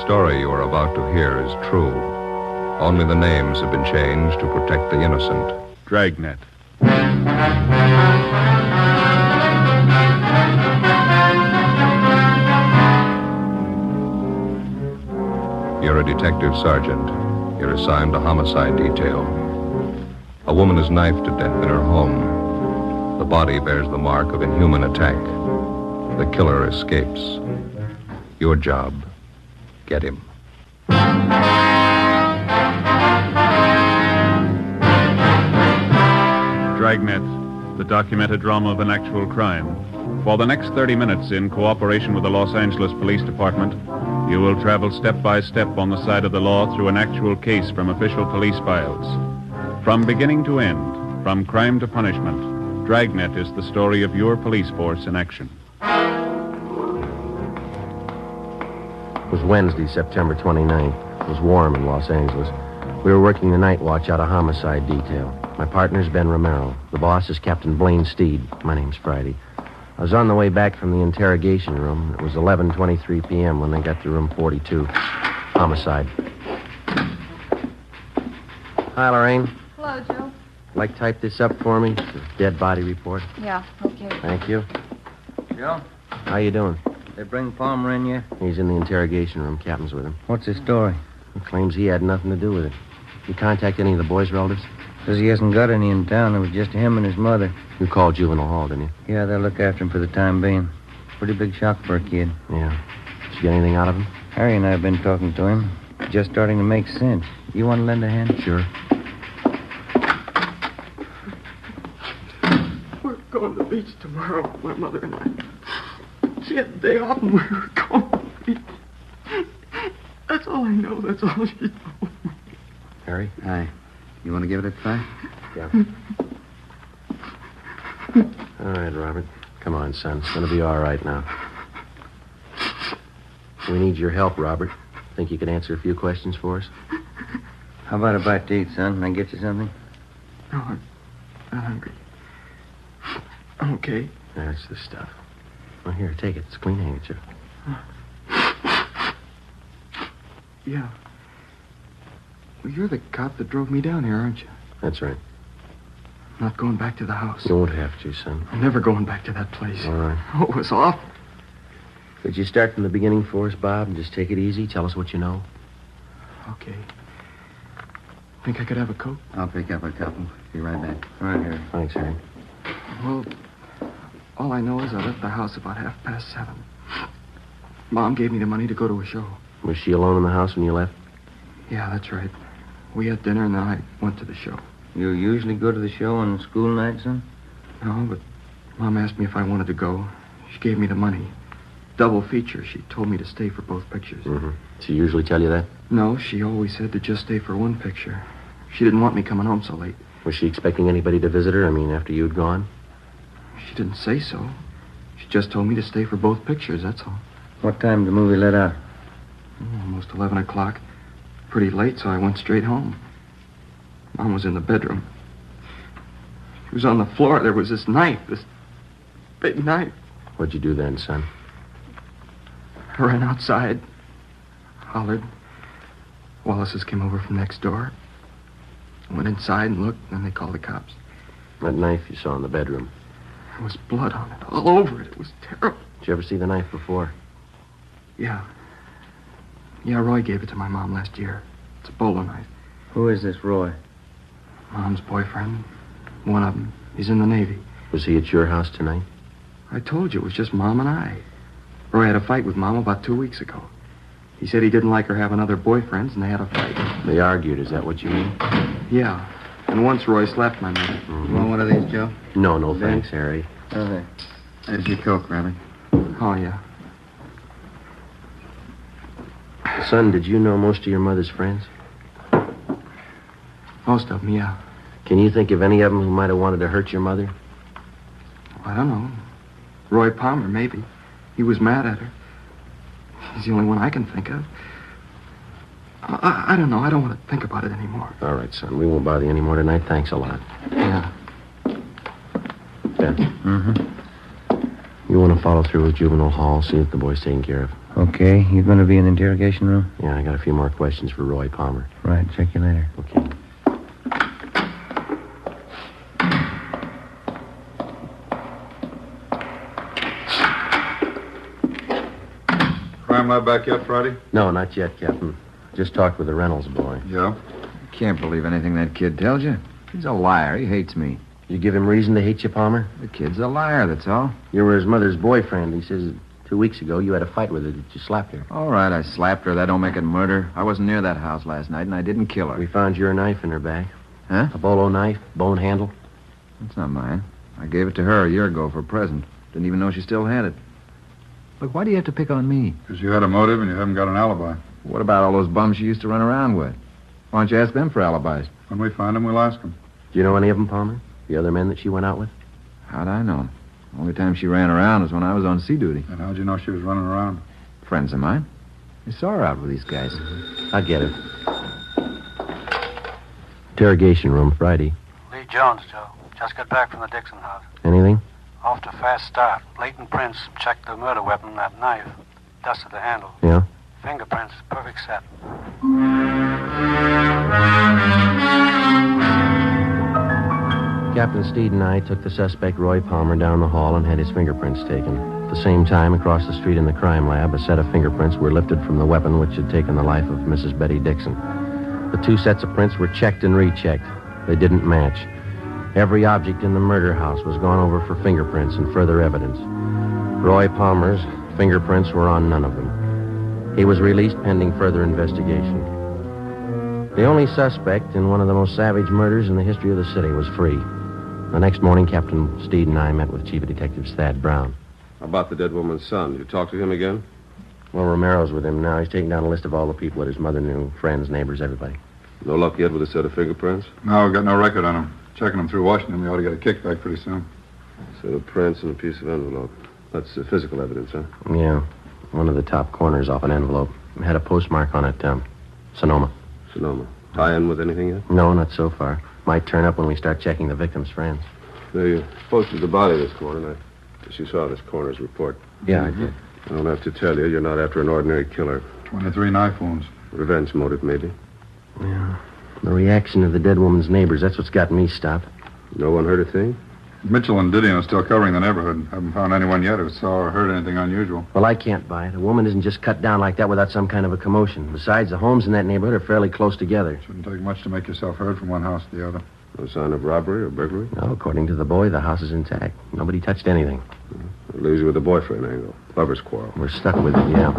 story you are about to hear is true. Only the names have been changed to protect the innocent. Dragnet. You're a detective sergeant. You're assigned a homicide detail. A woman is knifed to death in her home. The body bears the mark of inhuman attack. The killer escapes. Your job, get him. Dragnet, the documented drama of an actual crime. For the next 30 minutes, in cooperation with the Los Angeles Police Department, you will travel step by step on the side of the law through an actual case from official police files. From beginning to end, from crime to punishment, Dragnet is the story of your police force in action. It was Wednesday, September 29th. It was warm in Los Angeles. We were working the night watch out of homicide detail. My partner's Ben Romero. The boss is Captain Blaine Steed. My name's Friday. I was on the way back from the interrogation room. It was 11:23 p.m. when they got to room 42. Homicide. Hi, Lorraine. Hello, Joe. Like type this up for me? It's a dead body report. Yeah, okay. Thank you. Joe, How you doing? they bring Palmer in yet? He's in the interrogation room. Captain's with him. What's his story? He claims he had nothing to do with it. You contact any of the boys' relatives? Says he hasn't got any in town. It was just him and his mother. You called Juvenile Hall, didn't you? Yeah, they'll look after him for the time being. Pretty big shock for a kid. Yeah. Did you get anything out of him? Harry and I have been talking to him. Just starting to make sense. You want to lend a hand? Sure. We're going to the beach tomorrow, my mother and I. She had the day off and we were going to the beach. That's all I know. That's all she told me. Harry? Hi. You want to give it a try? Yeah. All right, Robert. Come on, son. It's going to be all right now. We need your help, Robert. Think you could answer a few questions for us? How about a bite to eat, son? Can I get you something? No, I'm not hungry. I'm okay. That's the stuff. Well, here, take it. It's a clean handkerchief. Yeah. Well, you're the cop that drove me down here, aren't you? That's right. I'm not going back to the house. You won't have to, son. I'm never going back to that place. All right. Oh, it was awful. Could you start from the beginning for us, Bob, and just take it easy? Tell us what you know. Okay. Think I could have a Coke? I'll pick up a couple. Be right back. Right here. Thanks, Harry. Well, all I know is I left the house about 7:30. Mom gave me the money to go to a show. Was she alone in the house when you left? Yeah, that's right. We had dinner and then I went to the show. You usually go to the show on school night, son? No, but Mom asked me if I wanted to go. She gave me the money. Double feature. She told me to stay for both pictures. Mm-hmm. She usually tell you that? No, she always said to just stay for one picture. She didn't want me coming home so late. Was she expecting anybody to visit her? I mean, after you'd gone? She didn't say so. She just told me to stay for both pictures, that's all. What time did the movie let out? Almost 11 o'clock. Pretty late, so I went straight home. Mom was in the bedroom. She was on the floor. There was this knife, this big knife. What'd you do then, son? I ran outside, hollered. Wallace's came over from next door. I went inside and looked, and then they called the cops. That knife you saw in the bedroom. There was blood on it, all over it. It was terrible. Did you ever see the knife before? Yeah. Yeah, Roy gave it to my mom last year. It's a bowler knife. Who is this Roy? Mom's boyfriend. One of them. He's in the Navy. Was he at your house tonight? I told you, it was just Mom and I. Roy had a fight with Mom about 2 weeks ago. He said he didn't like her having other boyfriends, and they had a fight. They argued, is that what you mean? Yeah. And once Roy slapped my mother. You want one of these, Joe? No, thanks, Harry. Okay. There's your Coke, Robert. Oh, yeah. Son, did you know most of your mother's friends? Most of them, yeah. Can you think of any of them who might have wanted to hurt your mother? I don't know. Roy Palmer, maybe. He was mad at her. He's the only one I can think of. I don't know. I don't want to think about it anymore. All right, son. We won't bother you anymore tonight. Thanks a lot. Yeah. Ben. Mm-hmm. You want to follow through with Juvenile Hall, see if the boy's taken care of. Okay, you going to be in the interrogation room? Yeah, I got a few more questions for Roy Palmer. Right, check you later. Okay. Crime lab back yet, Friday? No, not yet, Captain. Just talked with the Reynolds boy. Yeah? Can't believe anything that kid tells you. He's a liar. He hates me. You give him reason to hate you, Palmer? The kid's a liar, that's all. You were his mother's boyfriend. He says 2 weeks ago you had a fight with her that you slapped her. All right, I slapped her. That don't make it murder. I wasn't near that house last night, and I didn't kill her. We found your knife in her bag. Huh? A bolo knife, bone handle. That's not mine. I gave it to her a year ago for a present. Didn't even know she still had it. Look, why do you have to pick on me? Because you had a motive and you haven't got an alibi. What about all those bums you used to run around with? Why don't you ask them for alibis? When we find them, we'll ask them. Do you know any of them, Palmer? The other men that she went out with? How'd I know? The only time she ran around was when I was on sea duty. And how'd you know she was running around? Friends of mine. I saw her out with these guys. I get it. Interrogation room, Friday. Lee Jones, Joe. Just got back from the Dixon house. Anything? Off to a fast start. Leighton Prince checked the murder weapon, that knife. Dusted the handle. Yeah? Fingerprints, perfect set. Captain Steed and I took the suspect, Roy Palmer, down the hall and had his fingerprints taken. At the same time, across the street in the crime lab, a set of fingerprints were lifted from the weapon which had taken the life of Mrs. Betty Dixon. The 2 sets of prints were checked and rechecked. They didn't match. Every object in the murder house was gone over for fingerprints and further evidence. Roy Palmer's fingerprints were on none of them. He was released pending further investigation. The only suspect in one of the most savage murders in the history of the city was free. The next morning, Captain Steed and I met with Chief Detective Thad Brown. How about the dead woman's son? You talk to him again? Well, Romero's with him now. He's taking down a list of all the people that his mother knew, friends, neighbors, everybody. No luck yet with a set of fingerprints? No, we've got no record on him. Checking them through Washington, we ought to get a kickback pretty soon. Set of prints and a piece of envelope. That's physical evidence, huh? Yeah, one of the top corners off an envelope. It had a postmark on it, Sonoma. Sonoma. Tie in with anything yet? No, not so far. Might turn up when we start checking the victim's friends. They posted the body this morning. I guess you saw this coroner's report. Yeah, I did. I don't have to tell you, you're not after an ordinary killer. 23 knife wounds. Revenge motive, maybe. Yeah. The reaction of the dead woman's neighbors, that's what's got me stopped. No one heard a thing? Mitchell and Didion are still covering the neighborhood. Haven't found anyone yet who saw or heard anything unusual. Well, I can't buy it. A woman isn't just cut down like that without some kind of a commotion. Besides, the homes in that neighborhood are fairly close together. Shouldn't take much to make yourself heard from one house to the other. No sign of robbery or burglary? No, according to the boy, the house is intact. Nobody touched anything. It leaves you with the boyfriend angle. Lover's quarrel. We're stuck with it, yeah.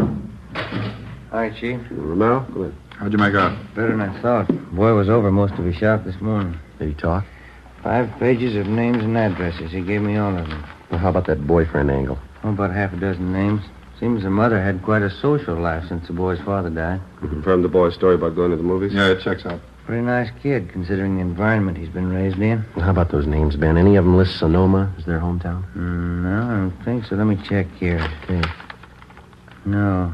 Hi, Chief. Romero, come in. How'd you make out? Better than I thought. Boy was over most of his shop this morning. Did he talk? 5 pages of names and addresses. He gave me all of them. Well, how about that boyfriend angle? Oh, about half a dozen names. Seems the mother had quite a social life since the boy's father died. You confirmed the boy's story about going to the movies? Yeah, it checks out. Pretty nice kid, considering the environment he's been raised in. Well, how about those names, Ben? Any of them list Sonoma as their hometown? No, I don't think so. Let me check here. Okay. No.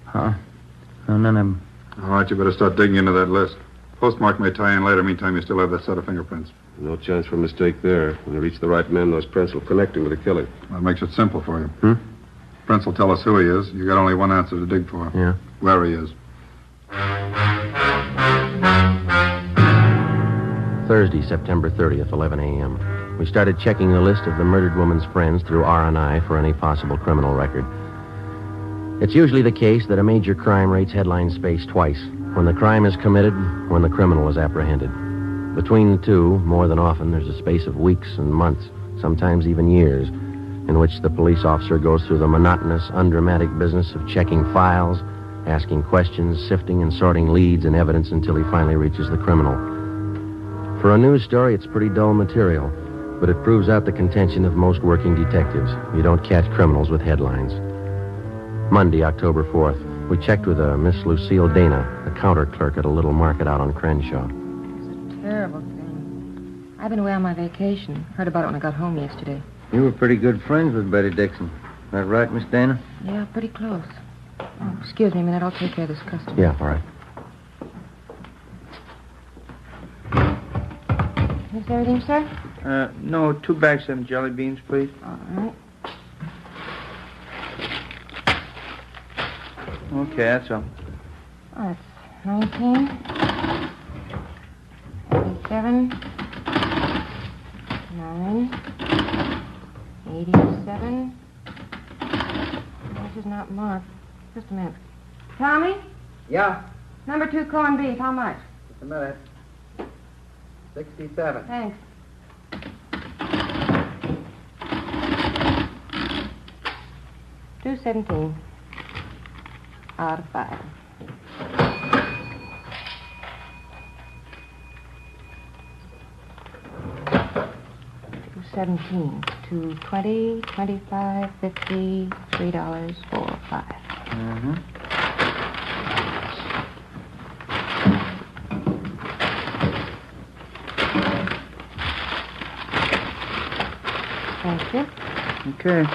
Huh? No, none of them. All right, you better start digging into that list. Postmark may tie in later. Meantime, you still have that set of fingerprints. No chance for a mistake there. When you reach the right man, those prints will connect him with the killing. That makes it simple for you. Prince will tell us who he is. You got only one answer to dig for. Yeah. Where he is. Thursday, September 30th, 11 a.m. We started checking the list of the murdered woman's friends through R&I for any possible criminal record. It's usually the case that a major crime rates headline space twice. When the crime is committed, when the criminal is apprehended. Between the two, more than often, there's a space of weeks and months, sometimes even years, in which the police officer goes through the monotonous, undramatic business of checking files, asking questions, sifting and sorting leads and evidence until he finally reaches the criminal. For a news story, it's pretty dull material, but it proves out the contention of most working detectives. You don't catch criminals with headlines. Monday, October 4th. We checked with a Miss Lucille Dana, a counter clerk at a little market out on Crenshaw. It's a terrible thing. I've been away on my vacation. Heard about it when I got home yesterday. You were pretty good friends with Betty Dixon. That right, Miss Dana? Yeah, pretty close. Oh, excuse me a minute. I'll take care of this customer. Yeah, all right. Is everything, sir? No, 2 bags of jelly beans, please. All right. Okay, that's all. Oh, that's 19. 87. 9. 87. This is not marked. Just a minute. Tommy? Yeah, Number 2 corned beef. How much? just a minute. 67. Thanks. $2.17 out of 5. $2.17, $2.20, $25, $50, $3, $4, $5. Mm-hmm. Thank you. Okay.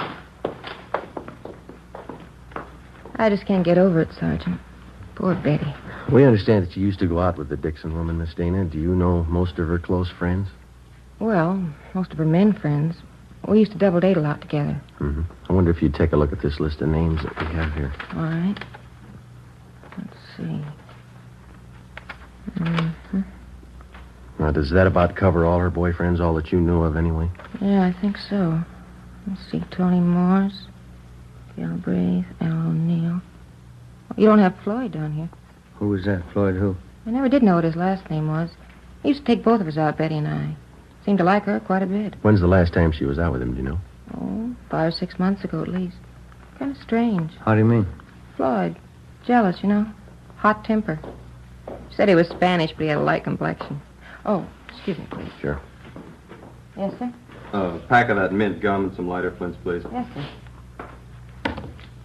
I just can't get over it, Sergeant. Poor Betty. We understand that you used to go out with the Dixon woman, Miss Dana. Do you know most of her close friends? Well, most of her men friends. We used to double date a lot together. Mm-hmm. I wonder if you'd take a look at this list of names that we have here. All right. Let's see. Mm-hmm. Now, does that about cover all her boyfriends, all that you knew of anyway? Yeah, I think so. Let's see. Tony Morse, Galbraith, Al O'Neill. You don't have Floyd down here. Who was that? Floyd who? I never did know what his last name was. He used to take both of us out, Betty and I. Seemed to like her quite a bit. When's the last time she was out with him, do you know? Oh, 5 or 6 months ago at least. Kind of strange. How do you mean? Floyd. Jealous, you know. Hot temper. Said he was Spanish, but he had a light complexion. Oh, excuse me, please. Sure. Yes, sir? A pack of that mint gum and some lighter flints, please. Yes, sir.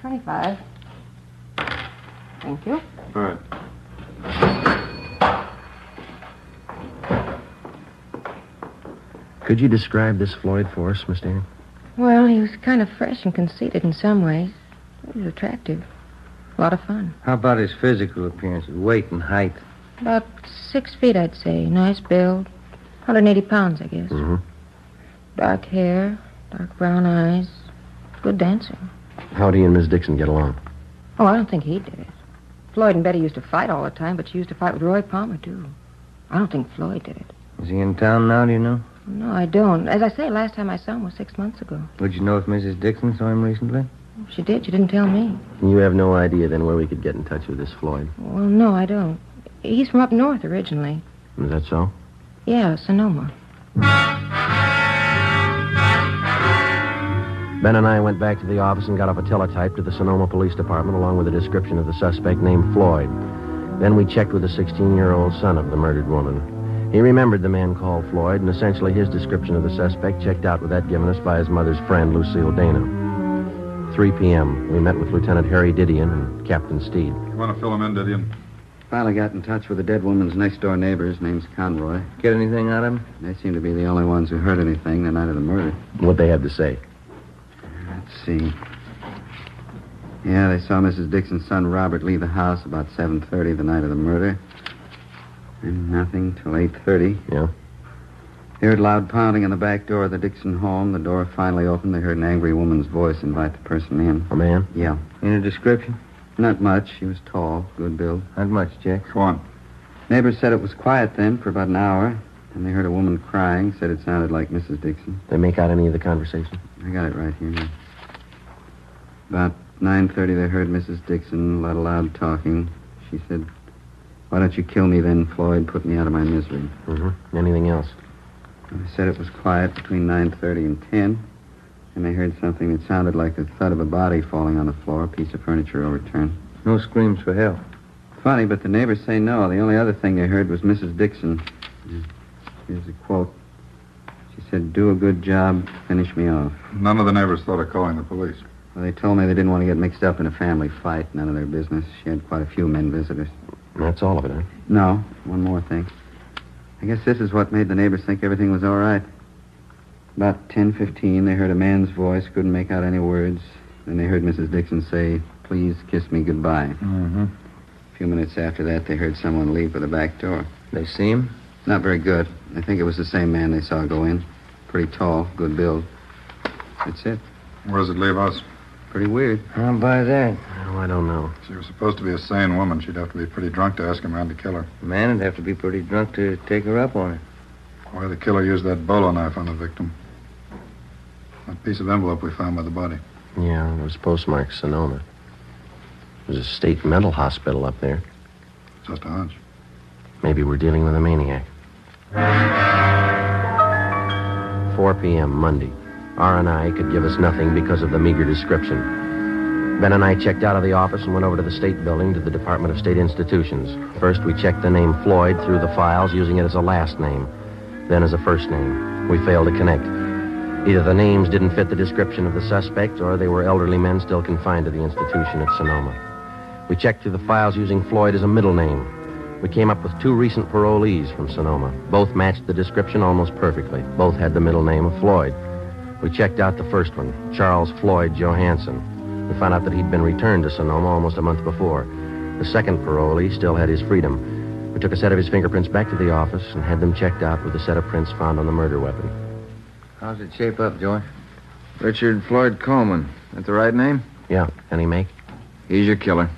25. Thank you. All right. Could you describe this Floyd for us, Miss Dana? Well, he was kind of fresh and conceited in some ways. He was attractive. A lot of fun. How about his physical appearance, weight and height? About 6 feet, I'd say. Nice build. 180 pounds, I guess. Mm-hmm. Dark hair, dark brown eyes. Good dancer. How'd he and Miss Dixon get along? Oh, I don't think he did it. Floyd and Betty used to fight all the time, but she used to fight with Roy Palmer, too. I don't think Floyd did it. Is he in town now, do you know? No, I don't. As I say, last time I saw him was 6 months ago. Would you know if Mrs. Dixon saw him recently? She did. She didn't tell me. And you have no idea, then, where we could get in touch with this Floyd? Well, no, I don't. He's from up north originally. Is that so? Yeah, Sonoma. Ben and I went back to the office and got up a teletype to the Sonoma Police Department along with a description of the suspect named Floyd. Then we checked with the 16-year-old son of the murdered woman. He remembered the man called Floyd, and essentially his description of the suspect checked out with that given us by his mother's friend, Lucille Dana. 3 p.m., we met with Lieutenant Harry Didion and Captain Steed. You want to fill him in, Didion? Finally got in touch with the dead woman's next-door neighbor. His name's Conroy. Get anything out of him? They seem to be the only ones who heard anything the night of the murder. What'd they have to say? Let's see. Yeah, they saw Mrs. Dixon's son, Robert, leave the house about 7:30 the night of the murder. And nothing till 8:30. Yeah? They heard loud pounding on the back door of the Dixon home. The door finally opened. They heard an angry woman's voice invite the person in. A man? Yeah. Any description? Not much. He was tall, good build. Not much, Jack. Go on. Neighbors said it was quiet then for about an hour. And they heard a woman crying, said it sounded like Mrs. Dixon. They make out any of the conversation? I got it right here. Yeah. About 9:30, they heard Mrs. Dixon, a lot of loud talking. She said, "Why don't you kill me then, Floyd? Put me out of my misery." Mm-hmm. Anything else? They said it was quiet between 9:30 and 10. And they heard something that sounded like the thud of a body falling on the floor, a piece of furniture overturned. No screams for help. Funny, but the neighbors say no. The only other thing they heard was Mrs. Dixon. Here's a quote. She said, "Do a good job, finish me off." None of the neighbors thought of calling the police. Well, they told me they didn't want to get mixed up in a family fight. None of their business. She had quite a few men visitors. That's all of it, huh? No, one more thing. I guess this is what made the neighbors think everything was all right. About 10:15, they heard a man's voice, couldn't make out any words. Then they heard Mrs. Dixon say, "Please kiss me goodbye." Mm-hmm. A few minutes after that, they heard someone leave for the back door. They see him? Not very good. I think it was the same man they saw go in. Pretty tall, good build. That's it. Where does it leave us? Pretty weird. I'll buy that. Oh, I don't know. She was supposed to be a sane woman. She'd have to be pretty drunk to ask him around to kill her. The man would have to be pretty drunk to take her up on it. Why the killer used that bolo knife on the victim? That piece of envelope we found by the body. Yeah, it was postmarked Sonoma. There's a state mental hospital up there. Just a hunch. Maybe we're dealing with a maniac. 4 p.m., Monday. R&I could give us nothing because of the meager description. Ben and I checked out of the office and went over to the state building to the Department of State Institutions. First, we checked the name Floyd through the files, using it as a last name, then as a first name. We failed to connect. Either the names didn't fit the description of the suspect, or they were elderly men still confined to the institution at Sonoma. We checked through the files using Floyd as a middle name. We came up with 2 recent parolees from Sonoma. Both matched the description almost perfectly. Both had the middle name of Floyd. We checked out the first one, Charles Floyd Johansson. We found out that he'd been returned to Sonoma almost a month before. The second parolee still had his freedom. We took a set of his fingerprints back to the office and had them checked out with a set of prints found on the murder weapon. How's it shape up, Joy? Richard Floyd Coleman. That the right name? Yeah. Any make? He's your killer.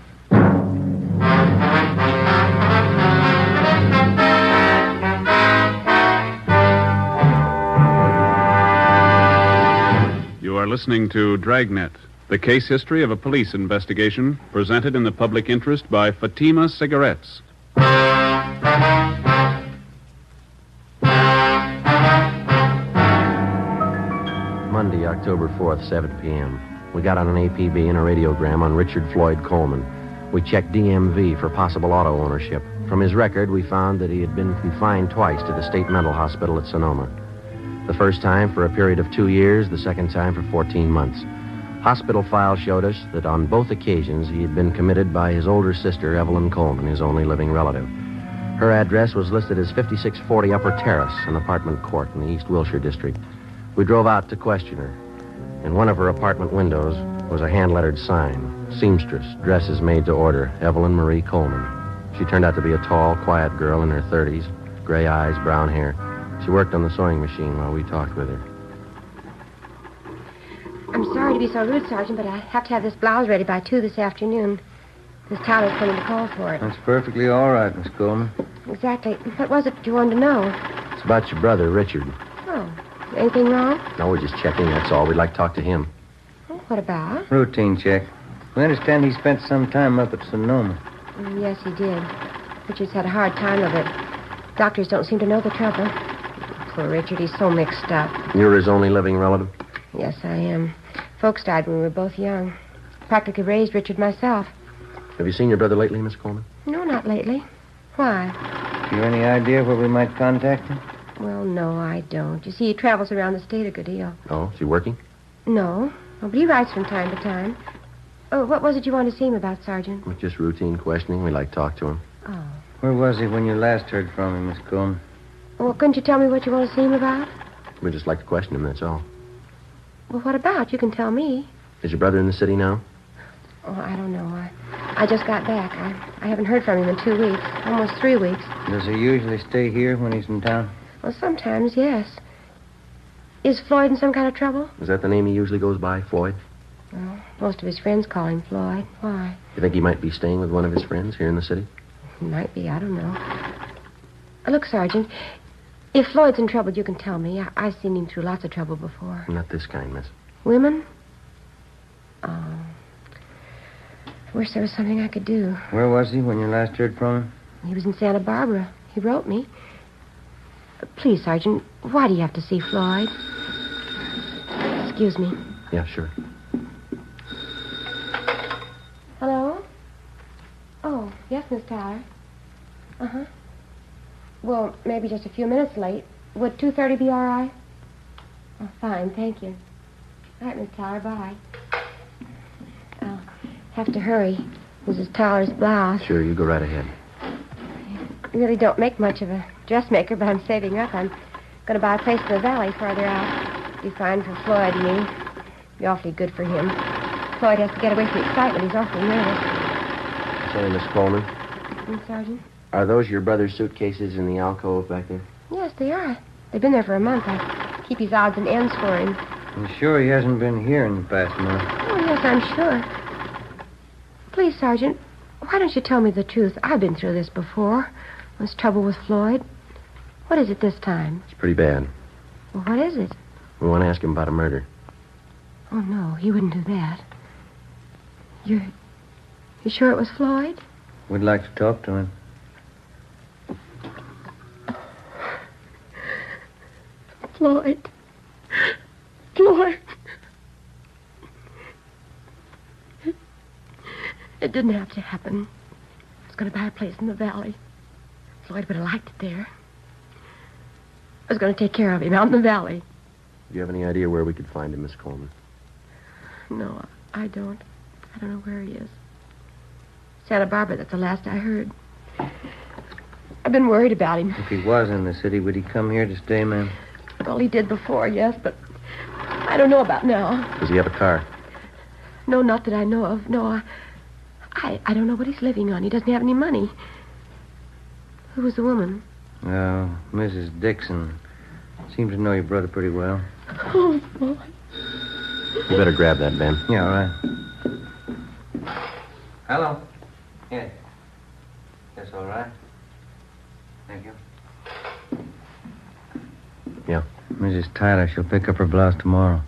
You are listening to Dragnet, the case history of a police investigation presented in the public interest by Fatima Cigarettes. Monday, October 4th, 7 p.m. We got on an APB and a radiogram on Richard Floyd Coleman. We checked DMV for possible auto ownership. From his record, we found that he had been confined twice to the state mental hospital at Sonoma. The first time for a period of 2 years, the second time for 14 months. Hospital files showed us that on both occasions he had been committed by his older sister, Evelyn Coleman, his only living relative. Her address was listed as 5640 Upper Terrace, an apartment court in the East Wilshire district. We drove out to question her. In one of her apartment windows was a hand-lettered sign, seamstress, dresses made to order, Evelyn Marie Coleman. She turned out to be a tall, quiet girl in her 30s, gray eyes, brown hair. She worked on the sewing machine while we talked with her. I'm sorry to be so rude, Sergeant, but I have to have this blouse ready by 2 this afternoon. Miss Tyler's coming to call for it. That's perfectly all right, Miss Coleman. Exactly. What was it you wanted to know? It's about your brother, Richard. Oh, anything wrong? No, we're just checking, that's all. We'd like to talk to him. Oh, what about? Routine check. We understand he spent some time up at Sonoma. Yes, he did. Richard's had a hard time of it. Doctors don't seem to know the trouble. Poor Richard, he's so mixed up. You're his only living relative? Yes, I am. Folks died when we were both young. Practically raised Richard myself. Have you seen your brother lately, Miss Coleman? No, not lately. Why? You any idea where we might contact him? Well, no, I don't. You see, he travels around the state a good deal. Oh, is he working? No. Oh, but he writes from time to time. Oh, what was it you wanted to see him about, Sergeant? It's just routine questioning. We'd like to talk to him. Oh. Where was he when you last heard from him, Miss Coleman? Well, couldn't you tell me what you want to see him about? We'd just like to question him, that's all. Well, what about? You can tell me. Is your brother in the city now? Oh, I don't know. I just got back. I haven't heard from him in 2 weeks. Almost 3 weeks. Does he usually stay here when he's in town? Well, sometimes, yes. Is Floyd in some kind of trouble? Is that the name he usually goes by, Floyd? Well, most of his friends call him Floyd. Why? You think he might be staying with one of his friends here in the city? He might be. I don't know. Look, Sergeant, if Floyd's in trouble, you can tell me. I've seen him through lots of trouble before. Not this kind, miss. Women? Oh. I wish there was something I could do. Where was he when you last heard from him? He was in Santa Barbara. He wrote me. Please, Sergeant, why do you have to see Floyd? Excuse me. Yeah, sure. Hello? Oh, yes, Miss Tyler. Uh-huh. Well, maybe just a few minutes late. Would 2:30 be all right? Oh, fine, thank you. All right, Miss Tyler, bye. I'll have to hurry. Mrs. Tyler's blouse. Sure, you go right ahead. I really don't make much of a dressmaker, but I'm saving up. I'm going to buy a place in the valley farther out. Be fine for Floyd and me. Be awfully good for him. Floyd has to get away from excitement. He's awfully nervous. Say, Miss Coleman. Sergeant? Are those your brother's suitcases in the alcove back there? Yes, they are. They've been there for a month. I keep his odds and ends for him. You sure he hasn't been here in the past month? Oh, yes, I'm sure. Please, Sergeant, why don't you tell me the truth? I've been through this before. There's trouble with Floyd. What is it this time? It's pretty bad. Well, what is it? We want to ask him about a murder. Oh, no, he wouldn't do that. You sure it was Floyd? We'd like to talk to him. Floyd. Floyd. It didn't have to happen. I was going to buy a place in the valley. Floyd would have liked it there. I was going to take care of him out in the valley. Do you have any idea where we could find him, Miss Coleman? No, I don't. I don't know where he is. Santa Barbara, that's the last I heard. I've been worried about him. If he was in the city, would he come here to stay, ma'am? Well, he did before, yes, but I don't know about now. Does he have a car? No, not that I know of. No, I don't know what he's living on. He doesn't have any money. Who was the woman? Oh, Mrs. Dixon. Seems to know your brother pretty well. Oh, boy. You better grab that, Ben. Yeah, all right. Hello. Yes. That's all right. Thank you. Yeah. Mrs. Tyler, she'll pick up her blouse tomorrow.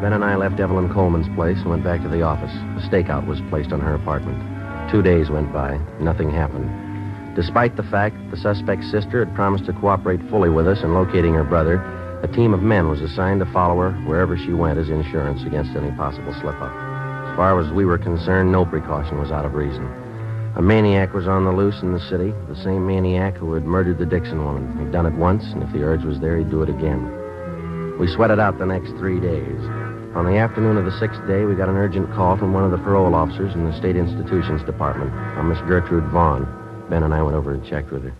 Ben and I left Evelyn Coleman's place and went back to the office. A stakeout was placed on her apartment. 2 days went by. Nothing happened. Despite the fact that the suspect's sister had promised to cooperate fully with us in locating her brother, a team of men was assigned to follow her wherever she went as insurance against any possible slip-up. As far as we were concerned, no precaution was out of reason. A maniac was on the loose in the city, the same maniac who had murdered the Dixon woman. He'd done it once, and if the urge was there, he'd do it again. We sweated out the next 3 days. On the afternoon of the 6th day, we got an urgent call from one of the parole officers in the State Institutions Department, a Miss Gertrude Vaughn. Ben and I went over and checked with her.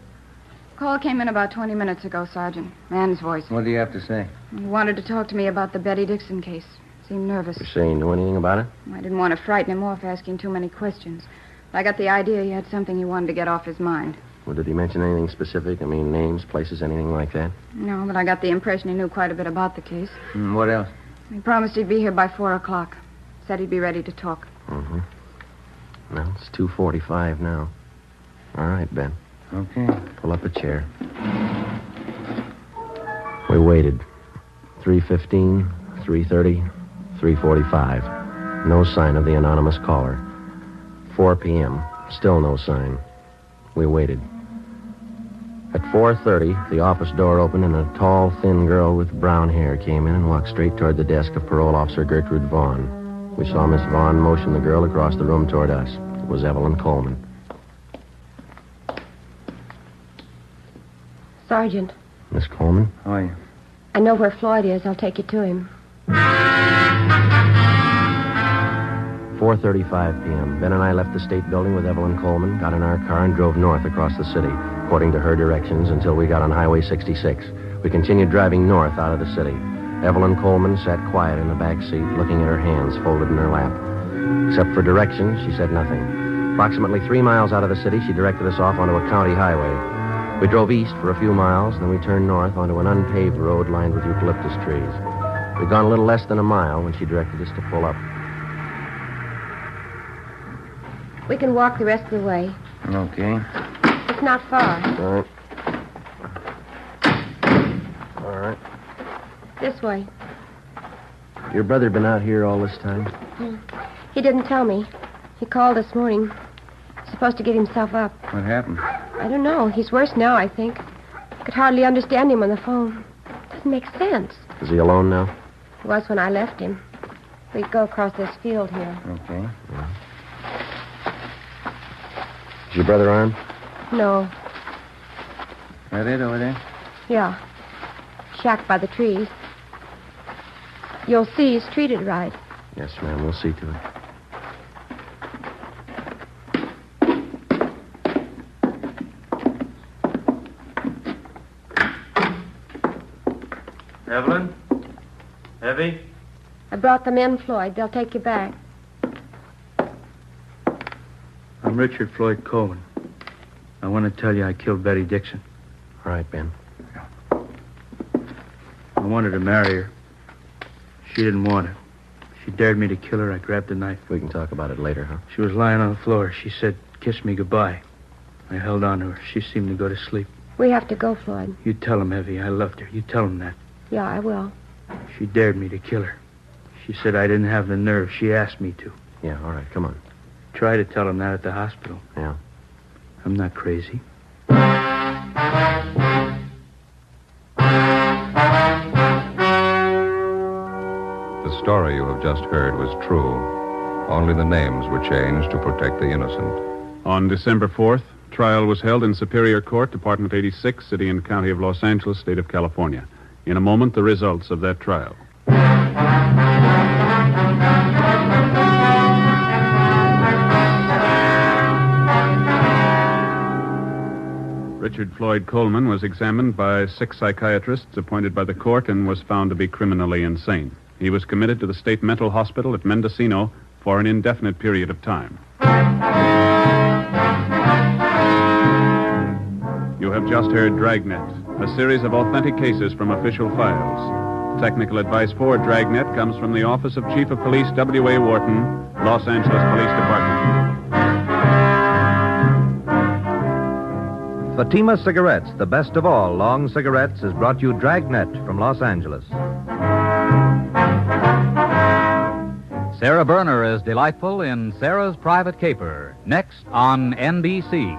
Call came in about 20 minutes ago, Sergeant. Man's voice. What do you have to say? He wanted to talk to me about the Betty Dixon case. Seemed nervous. You say you knew anything about it? I didn't want to frighten him off asking too many questions. I got the idea he had something he wanted to get off his mind. Well, did he mention anything specific? I mean, names, places, anything like that? No, but I got the impression he knew quite a bit about the case. What else? He promised he'd be here by 4 o'clock. Said he'd be ready to talk. Mm-hmm. Well, it's 2:45 now. All right, Ben. Okay. Pull up a chair. We waited. 3:15, 3:30, 3:45. No sign of the anonymous caller. 4 p.m. Still no sign. We waited. At 4:30, the office door opened and a tall, thin girl with brown hair came in and walked straight toward the desk of Parole Officer Gertrude Vaughn. We saw Miss Vaughn motion the girl across the room toward us. It was Evelyn Coleman. Sergeant. Miss Coleman? How are you? I know where Floyd is. I'll take you to him. 4:35 p.m. Ben and I left the state building with Evelyn Coleman, got in our car, and drove north across the city, according to her directions, until we got on Highway 66. We continued driving north out of the city. Evelyn Coleman sat quiet in the back seat, looking at her hands folded in her lap. Except for directions, she said nothing. Approximately 3 miles out of the city, she directed us off onto a county highway. We drove east for a few miles, then we turned north onto an unpaved road lined with eucalyptus trees. We'd gone a little less than a mile when she directed us to pull up. We can walk the rest of the way. Okay. It's not far. All right. All right. This way. Your brother been out here all this time? He didn't tell me. He called this morning. He's supposed to get himself up. What happened? I don't know. He's worse now, I think. I could hardly understand him on the phone. Doesn't make sense. Is he alone now? He was when I left him. We go across this field here. Okay. Yeah. Is your brother armed? No. That it over there? Yeah. Shack by the trees. You'll see he's treated right. Yes, ma'am. We'll see to it. Evelyn? Evie? I brought them in, Floyd. They'll take you back. I'm Richard Floyd Coleman. I want to tell you I killed Betty Dixon. All right, Ben. I wanted to marry her. She didn't want it. She dared me to kill her. I grabbed the knife. We can talk about it later, huh? She was lying on the floor. She said, "Kiss me goodbye." I held on to her. She seemed to go to sleep. We have to go, Floyd. You tell him, Evie, I loved her. You tell him that. Yeah, I will. She dared me to kill her. She said I didn't have the nerve. She asked me to. Yeah, all right, come on. Try to tell him that at the hospital. Yeah. I'm not crazy. The story you have just heard was true. Only the names were changed to protect the innocent. On December 4th, trial was held in Superior Court, Department 86, City and County of Los Angeles, State of California. In a moment, the results of that trial. Richard Floyd Coleman was examined by 6 psychiatrists appointed by the court and was found to be criminally insane. He was committed to the state mental hospital at Mendocino for an indefinite period of time. You have just heard Dragnet, a series of authentic cases from official files. Technical advice for Dragnet comes from the Office of Chief of Police W.A. Wharton, Los Angeles Police Department. Fatima Cigarettes, the best of all long cigarettes, has brought you Dragnet from Los Angeles. Sarah Berner is delightful in Sarah's Private Caper, next on NBC.